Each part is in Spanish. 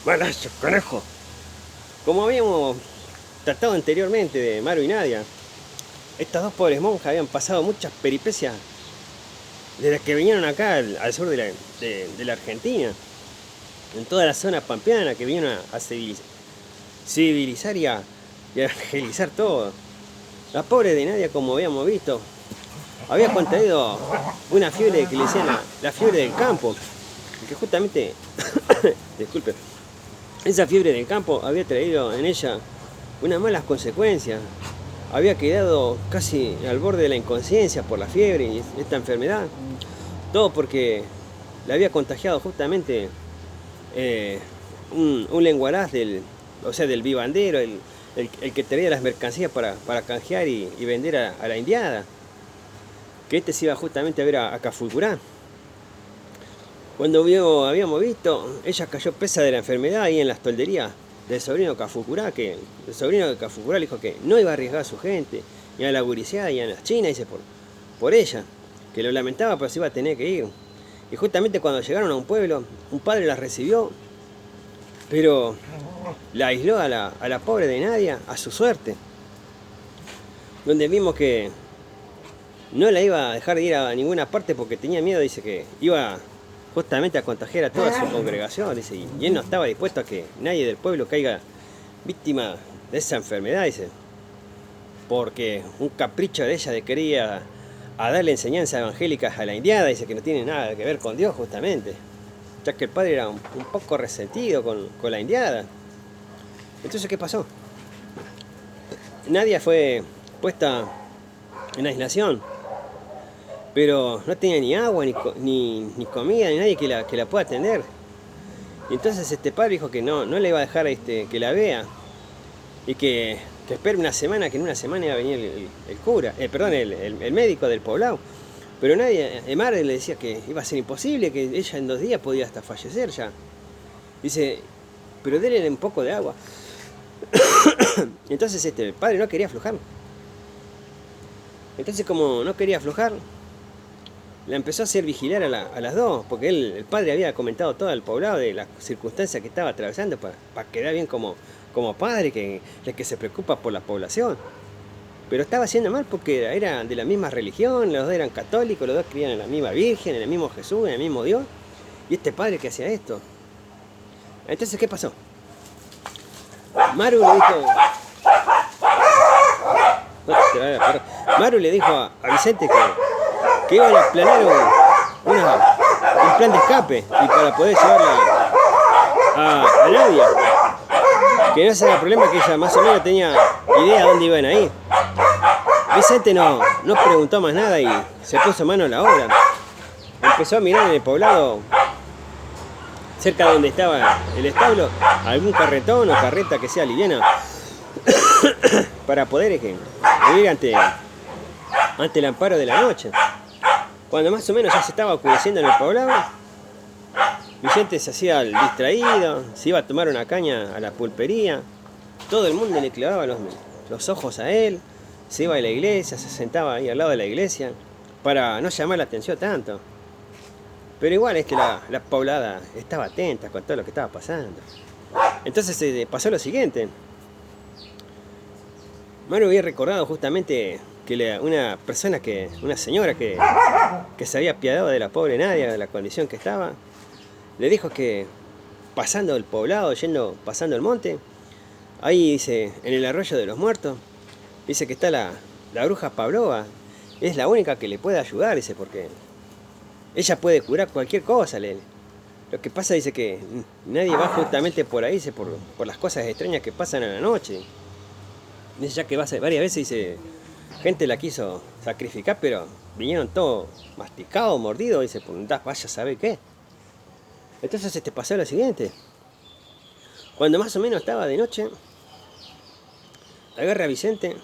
Malazo, conejo. Como habíamos tratado anteriormente de Maru y Nadia, estas dos pobres monjas habían pasado muchas peripecias desde que vinieron acá al sur de la Argentina, en toda la zona pampeana, que vinieron a civilizar y a evangelizar todo. La pobre de Nadia, como habíamos visto, había contraído una fiebre que le decían la fiebre del campo, que justamente, disculpe, esa fiebre del campo había traído en ella unas malas consecuencias. Había quedado casi al borde de la inconsciencia por la fiebre y esta enfermedad. Todo porque le había contagiado justamente un lenguaraz del vivandero, el que traía las mercancías para canjear y vender a la indiada. Que este se iba justamente a ver a Cafulcurá. Cuando habíamos visto, ella cayó presa de la enfermedad ahí en las tolderías del sobrino de Cafulcurá, que el sobrino de Cafulcurá le dijo que no iba a arriesgar a su gente, ni a la guriciada, ni a las chinas, dice, por ella, que lo lamentaba, pero se iba a tener que ir. Y justamente cuando llegaron a un pueblo, un padre las recibió, pero la aisló a la pobre de Nadia a su suerte, donde vimos que no la iba a dejar de ir a ninguna parte porque tenía miedo, dice que iba justamente a contagiar a toda su congregación, dice, y él no estaba dispuesto a que nadie del pueblo caiga víctima de esa enfermedad, dice, porque un capricho de ella de querer a darle enseñanzas evangélicas a la indiada, dice que no tiene nada que ver con Dios justamente, ya que el padre era un poco resentido con la indiada. Entonces, ¿qué pasó? Nadia fue puesta en aislación, pero no tenía ni agua, ni comida, ni nadie que la pueda atender. Y entonces este padre dijo que no le iba a dejar que la vea, y que espere una semana, que en una semana iba a venir el cura, el médico del poblado. Pero nadie, madre le decía que iba a ser imposible, que ella en 2 días podía hasta fallecer ya. Dice, pero denle un poco de agua. Entonces el padre no quería aflojar. Entonces, como no quería aflojar, la empezó a hacer vigilar a las dos, porque el padre había comentado todo al poblado de las circunstancias que estaba atravesando para quedar bien como padre, que se preocupa por la población. Pero estaba haciendo mal porque eran de la misma religión, los dos eran católicos, los dos creían en la misma Virgen, en el mismo Jesús, en el mismo Dios. Y este padre que hacía esto. Entonces, ¿qué pasó? Maru le dijo a Vicente que iban a planear un plan de escape y para poder llevarla a Nadia. Que no sea el problema, que ella más o menos tenía idea de dónde iban a ir. Vicente no preguntó más nada y se puso mano a la obra. Empezó a mirar en el poblado, cerca de donde estaba el establo, algún carretón o carreta que sea liviana para poder ir ante el amparo de la noche. Cuando más o menos ya se estaba oscureciendo en el poblado, Vicente se hacía el distraído, se iba a tomar una caña a la pulpería, todo el mundo le clavaba los ojos a él, se iba a la iglesia, se sentaba ahí al lado de la iglesia para no llamar la atención tanto. Pero igual la poblada estaba atenta con todo lo que estaba pasando. Entonces pasó lo siguiente. Maru había recordado justamente que una señora que se había apiadado de la pobre Nadia, de la condición que estaba, le dijo que pasando el poblado, pasando el monte, ahí dice, en el arroyo de los muertos, dice que está la bruja Pavlova, es la única que le puede ayudar, dice, porque ella puede curar cualquier cosa. Lo que pasa, dice, que nadie va justamente por ahí, dice, por las cosas extrañas que pasan a la noche. Dice, ya que varias veces, dice, gente la quiso sacrificar, pero vinieron todos masticados, mordidos, dice, vaya a saber qué. Entonces pasó lo siguiente. Cuando más o menos estaba de noche, agarra a Vicente,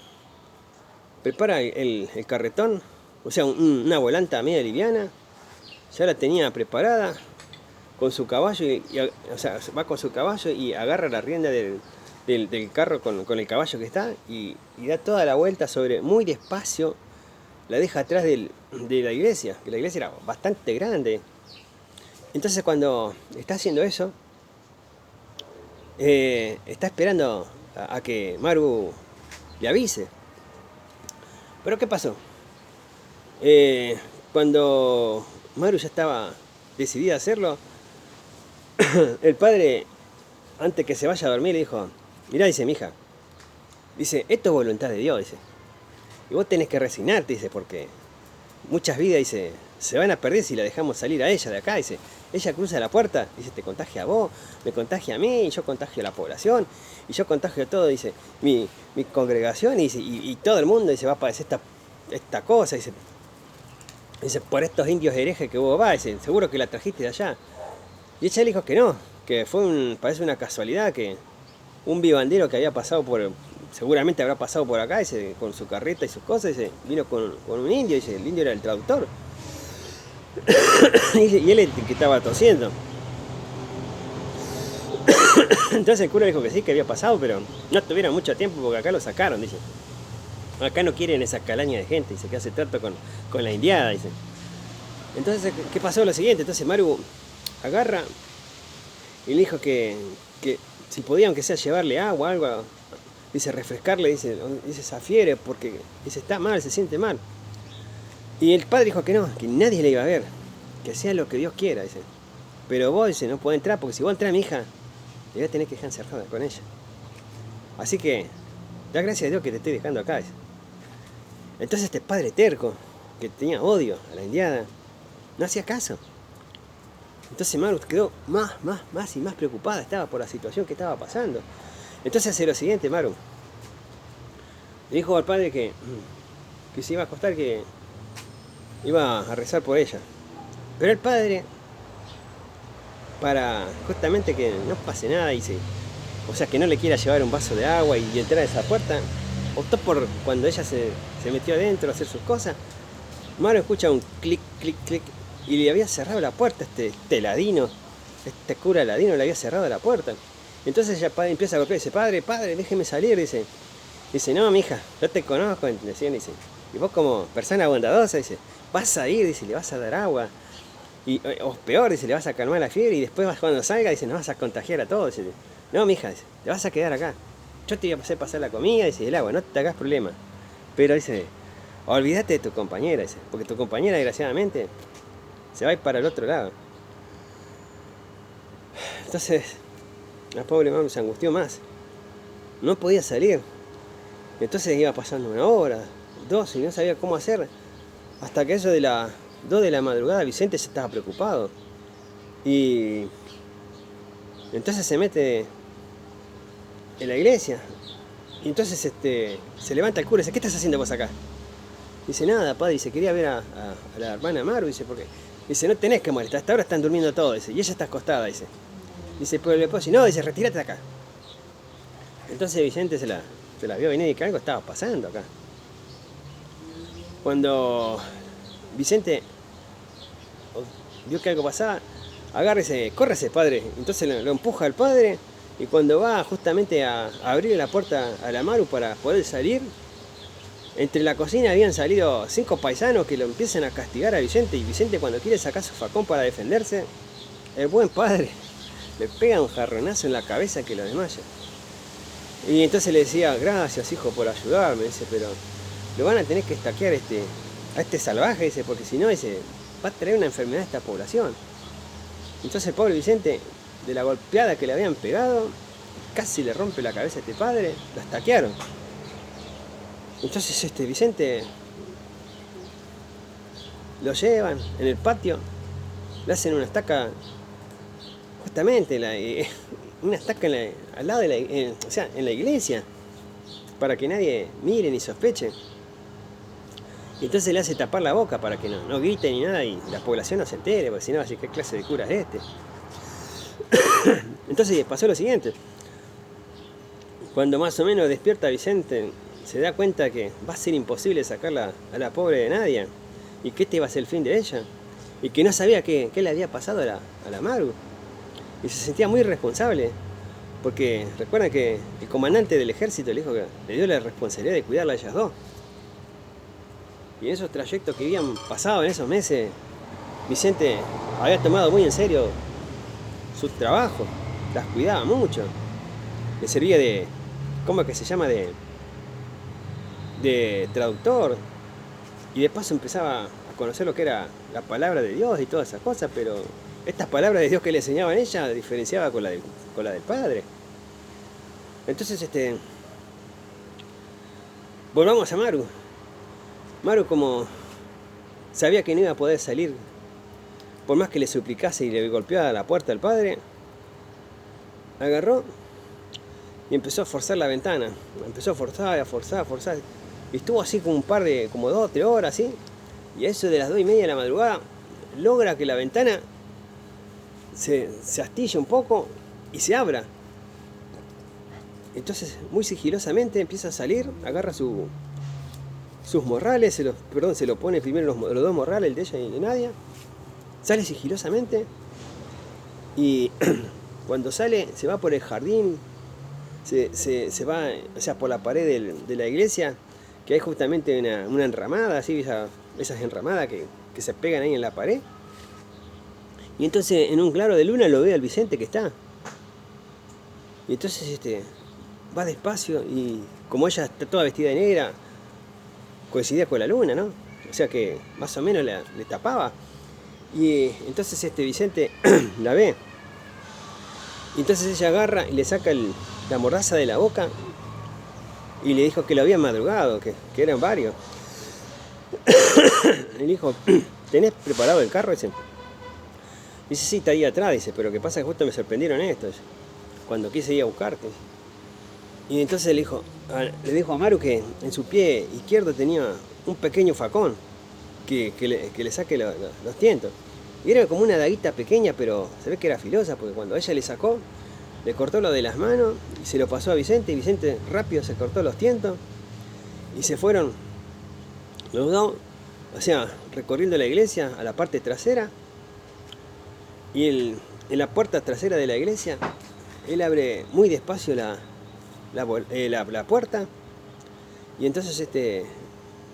prepara el carretón, o sea, una volanta media liviana, ya la tenía preparada, con su caballo, va con su caballo y agarra la rienda del carro con el caballo que está y da toda la vuelta muy despacio, la deja atrás de la iglesia, que la iglesia era bastante grande. Entonces, cuando está haciendo eso, está esperando a que Maru le avise. Pero ¿qué pasó? Cuando Maru ya estaba decidida a hacerlo, el padre, antes que se vaya a dormir, le dijo, mirá, dice, mija, dice, esto es voluntad de Dios, dice, y vos tenés que resignarte, dice, porque muchas vidas, dice, se van a perder si la dejamos salir a ella de acá, dice, ella cruza la puerta, dice, te contagia a vos, me contagia a mí, y yo contagio a la población, y yo contagio a todo, dice, mi congregación, y todo el mundo, dice, va a padecer esta cosa, dice, por estos indios herejes que vos vas, dice, seguro que la trajiste de allá. Y ella le dijo que no, que parece una casualidad, que un vivandero que había pasado seguramente habrá pasado por acá, dice, con su carreta y sus cosas, dice, vino con un indio, dice, el indio era el traductor. Y él el que estaba tosiendo. Entonces el cura dijo que sí, que había pasado, pero no tuvieron mucho tiempo porque acá lo sacaron, dice. Acá no quieren esa calaña de gente, dice, que hace trato con la indiada, dice. Entonces, ¿qué pasó? Lo siguiente, entonces Maru agarra y le dijo que si podía, aunque sea llevarle agua, algo, dice, refrescarle, dice, Zafiere, porque dice, está mal, se siente mal. Y el padre dijo que no, que nadie le iba a ver, que sea lo que Dios quiera, dice. Pero vos, dice, no podés entrar, porque si vos entras, mi hija, le voy a tener que dejar encerrada con ella. Así que, da gracias a Dios que te estoy dejando acá, dice. Entonces este padre terco, que tenía odio a la indiada, no hacía caso. Entonces Maru quedó más y más preocupada, estaba por la situación que estaba pasando. Entonces hace lo siguiente, Maru. Le dijo al padre que se iba a acostar, que iba a rezar por ella. Pero el padre, para justamente que no pase nada, o sea, que no le quiera llevar un vaso de agua y entrar a esa puerta, optó por, cuando ella se metió adentro a hacer sus cosas, Maru escucha un clic, clic, clic, y le había cerrado la puerta este ladino, este cura ladino le había cerrado la puerta. Entonces ella empieza a golpear y dice, padre, déjeme salir, dice. Dice, no, mija, yo te conozco, decían, dice, y vos como persona bondadosa, dice, vas a ir, dice, le vas a dar agua, o peor, dice, le vas a calmar la fiebre, y después cuando salga, dice, nos vas a contagiar a todos, dice, no, mija, dice, te vas a quedar acá, yo te voy a hacer pasar la comida, dice, el agua, no te hagas problema, pero dice, olvídate de tu compañera, dice, porque tu compañera, desgraciadamente, se va a ir para el otro lado. Entonces, la pobre mamá se angustió más. No podía salir. Entonces iba pasando 1 hora, 2, y no sabía cómo hacer. Hasta que eso de las 2 de la madrugada, Vicente se estaba preocupado. Y entonces se mete en la iglesia. Y entonces se levanta el cura y dice, ¿qué estás haciendo vos acá? Dice, nada, padre, dice, quería ver a la hermana Maru, dice, porque... Dice, no tenés que molestar, hasta ahora están durmiendo todos, dice, y ella está acostada, dice. Dice, pero el esposo, no, dice, retírate de acá. Entonces Vicente se la vio venir y que algo estaba pasando acá. Cuando Vicente vio que algo pasaba, agárrese, córrese, padre. Entonces lo empuja al padre, y cuando va justamente a abrir la puerta a la Maru para poder salir, entre la cocina habían salido 5 paisanos que lo empiezan a castigar a Vicente, y Vicente, cuando quiere sacar su facón para defenderse, el buen padre le pega un jarronazo en la cabeza que lo desmaya. Y entonces le decía, gracias hijo por ayudarme, dice, pero lo van a tener que estaquear a este salvaje, dice, porque si no, dice, va a traer una enfermedad a esta población. Entonces el pobre Vicente, de la golpeada que le habían pegado, casi le rompe la cabeza a este padre, lo estaquearon. Entonces Vicente lo llevan en el patio, le hacen una estaca, justamente una estaca al lado de en la iglesia, para que nadie mire ni sospeche. Y entonces le hace tapar la boca para que no grite ni nada y la población no se entere, porque si no va a decir, ¿qué clase de cura es este? Entonces pasó lo siguiente. Cuando más o menos despierta Vicente, se da cuenta que va a ser imposible sacarla a la pobre de Nadia, y que este iba a ser el fin de ella, y que no sabía qué le había pasado a la Maru, y se sentía muy responsable, porque recuerdan que el comandante del ejército le dijo que le dio la responsabilidad de cuidarla a ellas dos, y en esos trayectos que habían pasado en esos meses, Vicente había tomado muy en serio su trabajo, las cuidaba mucho, le servía de, ¿cómo es que se llama? De traductor. Y de paso empezaba a conocer lo que era la palabra de Dios y todas esas cosas, pero estas palabras de Dios que le enseñaban ella diferenciaba con la del padre. Entonces, volvamos a Maru. Maru, como sabía que no iba a poder salir, por más que le suplicase y le golpeaba la puerta al padre, agarró y empezó a forzar la ventana. Empezó a forzar. Y estuvo así como como 2 o 3 horas, ¿sí? Y a eso de las 2:30 de la madrugada, logra que la ventana se astille un poco y se abra. Entonces, muy sigilosamente empieza a salir, agarra sus morrales, se lo pone primero los 2 morrales, el de ella y el de Nadia. Sale sigilosamente y cuando sale se va por el jardín, se va, o sea, por la pared de la iglesia, que hay justamente una enramada, así, esas enramadas que se pegan ahí en la pared. Y entonces en un claro de luna lo ve al Vicente que está. Y entonces va despacio y como ella está toda vestida de negra, coincidía con la luna, ¿no? O sea que más o menos le tapaba. Y entonces Vicente la ve. Y entonces ella agarra y le saca la mordaza de la boca y le dijo que lo habían madrugado, que eran varios. Le dijo, ¿tenés preparado el carro ese? Dice, sí, está ahí atrás, dice, pero que pasa que justo me sorprendieron estos, cuando quise ir a buscarte. Y entonces le dijo a Maru que en su pie izquierdo tenía un pequeño facón, que le saque los tientos. Y era como una daguita pequeña, pero se ve que era filosa, porque cuando ella le sacó, le cortó lo de las manos y se lo pasó a Vicente, y Vicente rápido se cortó los tientos y se fueron los 2, o sea, recorriendo la iglesia a la parte trasera. Y en la puerta trasera de la iglesia, él abre muy despacio la puerta. Y entonces,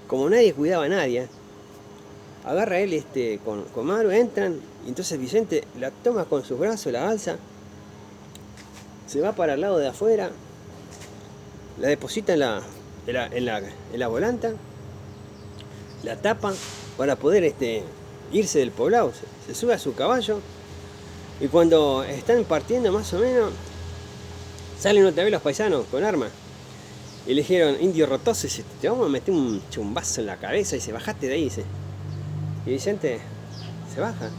como nadie cuidaba a nadie, agarra él con Maru, entran. Y entonces Vicente la toma con sus brazos, la alza, se va para el lado de afuera, la deposita en la volanta, la tapa para poder irse del poblado. Se sube a su caballo. Y cuando están partiendo más o menos, salen otra vez los paisanos con armas. Y le dijeron, indio rotoso, dice, te vamos a meter un chumbazo en la cabeza, y dice, bajate de ahí, dice. Y Vicente se baja.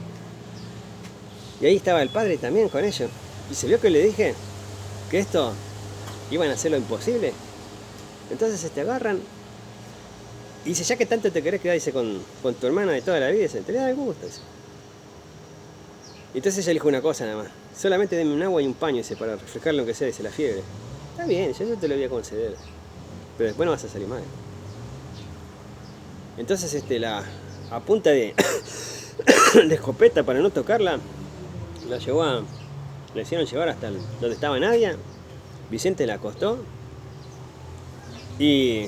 Y ahí estaba el padre también con ellos. Y se vio que le dije que esto iban a hacer lo imposible. Entonces agarran. Y dice, ya que tanto te querés quedar, dice, con tu hermana de toda la vida, dice, te le da el gusto, dice. Entonces ella dijo una cosa nada más, solamente denme un agua y un paño, dice, para refrescar lo que sea, dice, la fiebre. Está bien, yo te lo voy a conceder, pero después no vas a salir mal. Entonces a punta de escopeta, para no tocarla, la hicieron llevar hasta donde estaba Nadia. Vicente la acostó y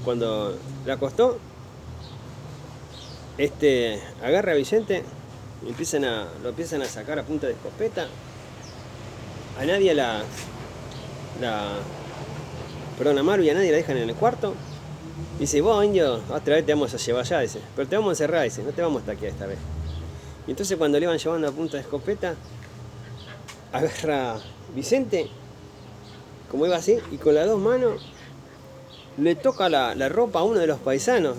cuando la acostó, agarra a Vicente y lo empiezan a sacar a punta de escopeta. A Nadia a Maru y a Nadia la dejan en el cuarto. Dice, vos, indio, otra vez te vamos a llevar allá, dice, pero te vamos a encerrar, dice, no te vamos a taquear esta vez. Y entonces cuando le iban llevando a punta de escopeta, agarra a Vicente, como iba así, y con las 2 manos le toca la ropa a uno de los paisanos.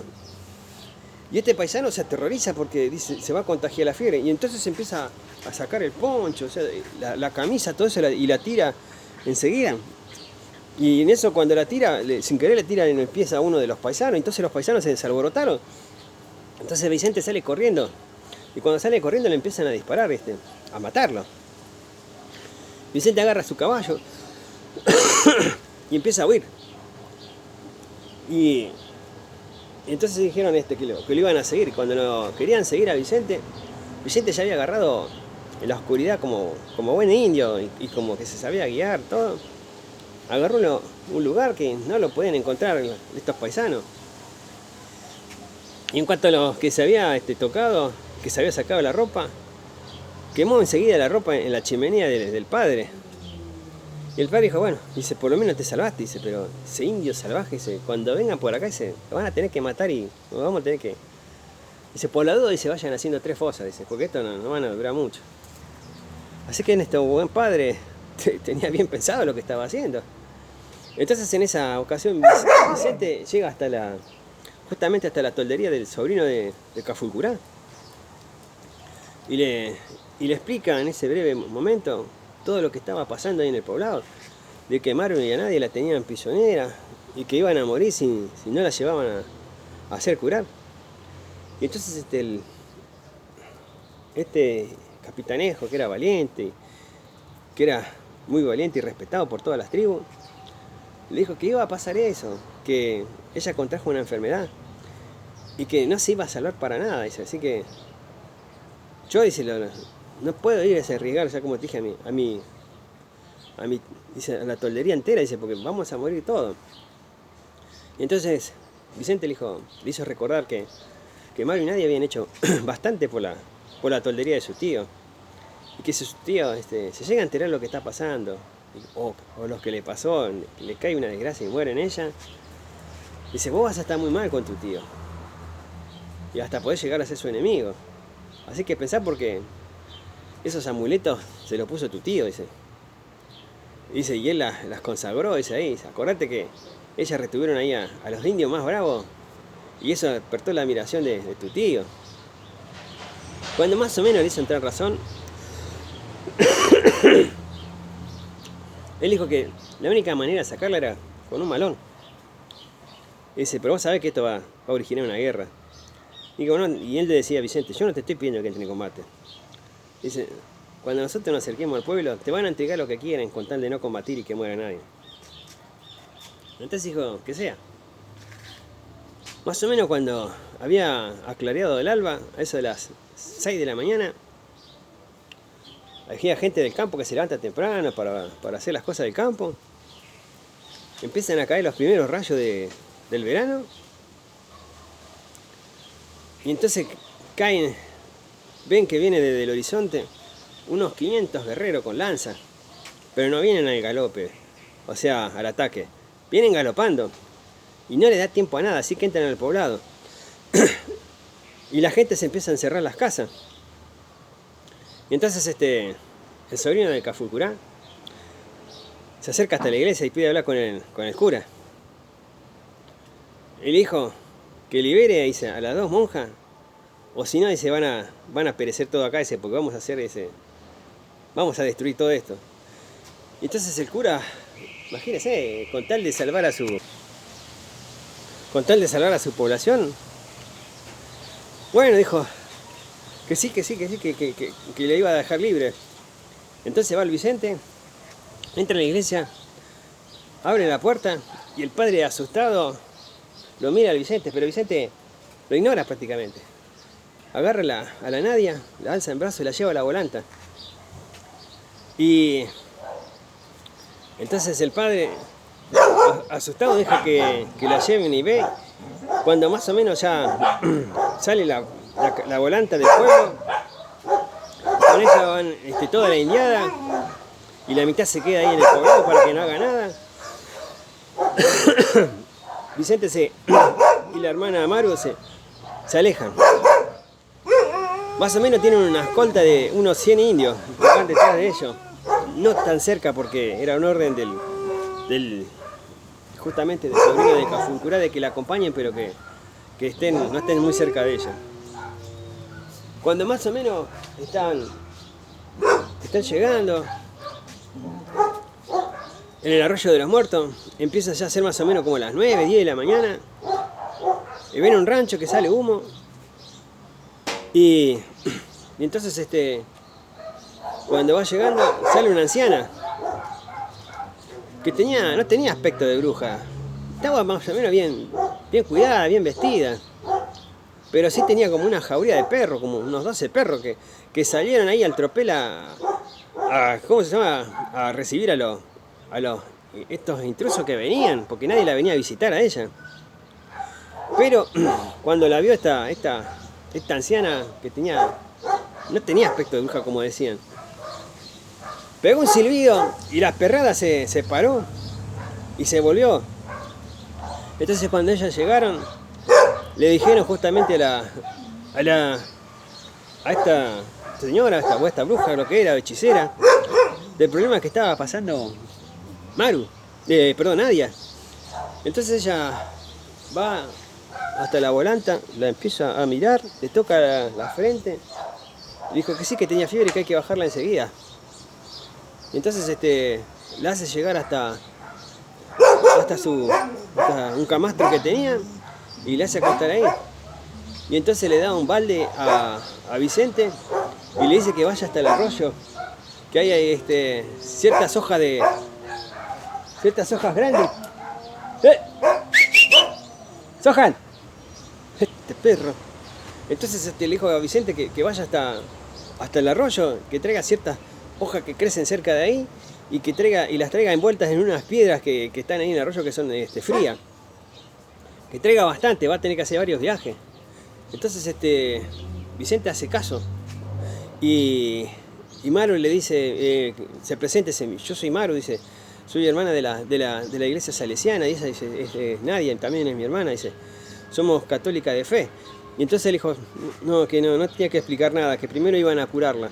Y paisano se aterroriza porque dice, se va a contagiar la fiebre. Y entonces empieza a sacar el poncho, o sea, la camisa, todo eso, y la tira enseguida. Y en eso, cuando la tira, sin querer le tira en el pie a uno de los paisanos. Entonces los paisanos se alborotaron. Entonces Vicente sale corriendo. Y cuando sale corriendo le empiezan a disparar, a matarlo. Vicente agarra su caballo y empieza a huir. Y entonces dijeron que lo iban a seguir. Cuando lo querían seguir a Vicente, Vicente ya había agarrado en la oscuridad como buen indio y como que se sabía guiar, todo. Agarró un lugar que no lo podían encontrar estos paisanos. Y en cuanto a los que se había tocado, que se había sacado la ropa, quemó enseguida la ropa en la chimenea del padre. Y el padre dijo, bueno, dice, por lo menos te salvaste, dice, pero ese indio salvaje, dice, cuando vengan por acá, dice, lo van a tener que matar y nos vamos a tener que... Dice, por la duda, dice, vayan haciendo 3 fosas, dice, porque esto no van a durar mucho. Así que en este buen padre tenía bien pensado lo que estaba haciendo. Entonces en esa ocasión Vicente llega justamente hasta la toldería del sobrino de Cafulcurá. Y le explica en ese breve momento todo lo que estaba pasando ahí en el poblado, de que Marvin y a nadie la tenían prisionera y que iban a morir si no la llevaban a hacer curar. Y entonces este capitanejo, que era valiente, que era muy valiente y respetado por todas las tribus, le dijo que iba a pasar eso, que ella contrajo una enfermedad y que no se iba a salvar para nada, dice. Así que yo, dice, no puedo ir a ese arriesgar, o sea, como te dije dice, a la toldería entera, dice, porque vamos a morir todos. Y entonces Vicente le hizo recordar que Mario y nadie habían hecho bastante por la toldería de su tío. Y que si su tío se llega a enterar lo que está pasando, o lo que le pasó, le cae una desgracia y muere en ella, dice, vos vas a estar muy mal con tu tío. Y hasta podés llegar a ser su enemigo. Así que pensá, porque esos amuletos se los puso tu tío, dice. Dice, y él las consagró, dice ahí. Acordate que ellas retuvieron ahí a los indios más bravos. Y eso despertó la admiración de tu tío. Cuando más o menos le hizo entrar razón, él dijo que la única manera de sacarla era con un malón. Dice, pero vos sabés que esto va a originar una guerra. Y él le decía a Vicente, yo no te estoy pidiendo que entre en combate. Dice, cuando nosotros nos acerquemos al pueblo, te van a entregar lo que quieran con tal de no combatir y que muera nadie. Entonces dijo, que sea. Más o menos cuando había aclareado el alba, a eso de las 6 de la mañana, había gente del campo que se levanta temprano para hacer las cosas del campo. Empiezan a caer los primeros rayos del verano. Y entonces ven que viene desde el horizonte unos 500 guerreros con lanza. Pero no vienen al galope, o sea, al ataque. Vienen galopando. Y no le da tiempo a nada, así que entran al poblado. Y la gente se empieza a encerrar las casas. Y entonces el sobrino de Cafulcurá se acerca hasta la iglesia y pide hablar con el cura. Y le dijo que libere, dice, a las 2 monjas, o si no, dice, van a perecer todo acá, dice, porque vamos a destruir todo esto. Y entonces el cura, imagínese, con tal de salvar a su población, bueno, dijo que sí, que le iba a dejar libre. Entonces va el Vicente, entra en la iglesia, abre la puerta y el padre, asustado, lo mira al Vicente, pero Vicente lo ignora prácticamente. Agarra a la Nadia, la alza en brazos y la lleva a la volanta. Y entonces el padre, asustado, deja que la lleven y ve. Cuando más o menos ya sale la volanta del pueblo, con ella van toda la indiada y la mitad se queda ahí en el poblado para que no haga nada. Vicente y la hermana Maru se alejan. Más o menos tienen una escolta de unos 100 indios que van detrás de ellos. No tan cerca, porque era un orden justamente del sobrino de Cafulcurá de que la acompañen, pero que no estén muy cerca de ella. Cuando más o menos están llegando en el arroyo de los muertos, empieza ya a ser más o menos como las 9, 10 de la mañana, y ven un rancho que sale humo, y entonces cuando va llegando sale una anciana que no tenía aspecto de bruja, estaba más o menos bien cuidada, bien vestida, pero sí tenía como una jauría de perros, como unos 12 perros que salieron ahí al tropel ¿cómo se llama? A recibir a estos intrusos que venían, porque nadie la venía a visitar a ella. Pero cuando la vio esta anciana que no tenía aspecto de bruja, como decían, Pegó un silbido y la perrada se paró y se volvió. Entonces cuando ellas llegaron, le dijeron justamente a esta señora, o esta bruja, lo que era, hechicera, del problema que estaba pasando Nadia. Entonces ella va hasta la volanta, la empieza a mirar, le toca la frente, le dijo que sí, que tenía fiebre y que hay que bajarla enseguida. Y entonces la hace llegar hasta un camastro que tenía y le hace acostar ahí. Y entonces le da un balde a Vicente y le dice que vaya hasta el arroyo, que hay ciertas hojas grandes. ¡Sojan! Este perro. Entonces le dijo a Vicente que vaya hasta el arroyo, que traiga ciertas hojas que crecen cerca de ahí y las traiga envueltas en unas piedras que están ahí en el arroyo que son frías. Que traiga bastante, va a tener que hacer varios viajes. Entonces Vicente hace caso y Maru le dice, se presenta, yo soy Maru, dice, soy hermana de la iglesia salesiana, y esa dice, Nadia también es mi hermana, dice, somos católicas de fe. Y entonces él dijo, no tenía que explicar nada, que primero iban a curarla.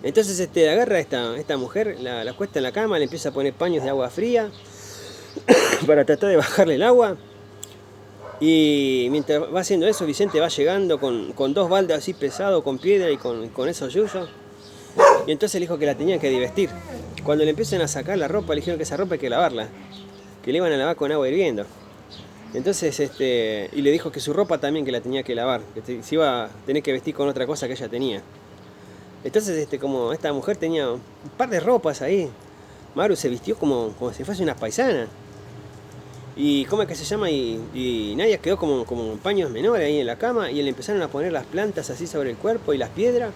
Entonces agarra a esta mujer, la acuesta en la cama, le empieza a poner paños de agua fría para tratar de bajarle el agua. Y mientras va haciendo eso, Vicente va llegando con dos baldes así pesados, con piedra y con esos yuyos. Y entonces le dijo que la tenían que divestir. Cuando le empiezan a sacar la ropa, le dijeron que esa ropa hay que lavarla, que le iban a lavar con agua hirviendo. Entonces, y le dijo que su ropa también que la tenía que lavar, que se iba a tener que vestir con otra cosa que ella tenía. Entonces, como esta mujer tenía un par de ropas ahí, Maru se vistió como si fuese una paisana. Y ¿cómo es que se llama? Y Nadia quedó como en paños menores ahí en la cama y le empezaron a poner las plantas así sobre el cuerpo y las piedras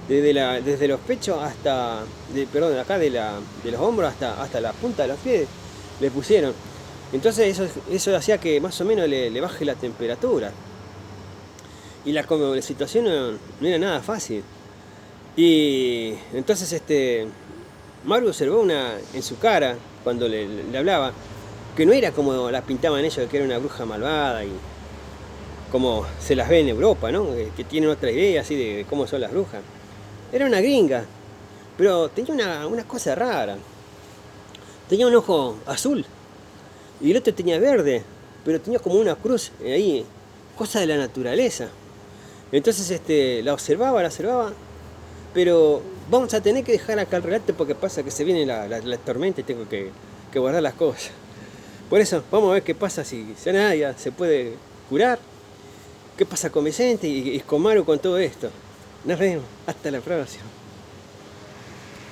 desde los pechos hasta, de acá de los hombros hasta la punta de los pies le pusieron. Entonces eso hacía que más o menos le baje la temperatura. Y la situación no era nada fácil. Y entonces Maru observó en su cara cuando le hablaba, que no era como la pintaban ellos, que era una bruja malvada y como se las ve en Europa, ¿no? Que tienen otra idea así de cómo son las brujas. Era una gringa, pero tenía una cosa rara. Tenía un ojo azul y el otro tenía verde, pero tenía como una cruz ahí, cosa de la naturaleza. Entonces la observaba, pero vamos a tener que dejar acá el relato porque pasa que se viene la tormenta y tengo que guardar las cosas. Por eso, vamos a ver qué pasa si Nadia se puede curar, qué pasa con Vicente y con Maru con todo esto. Nos vemos, hasta la próxima.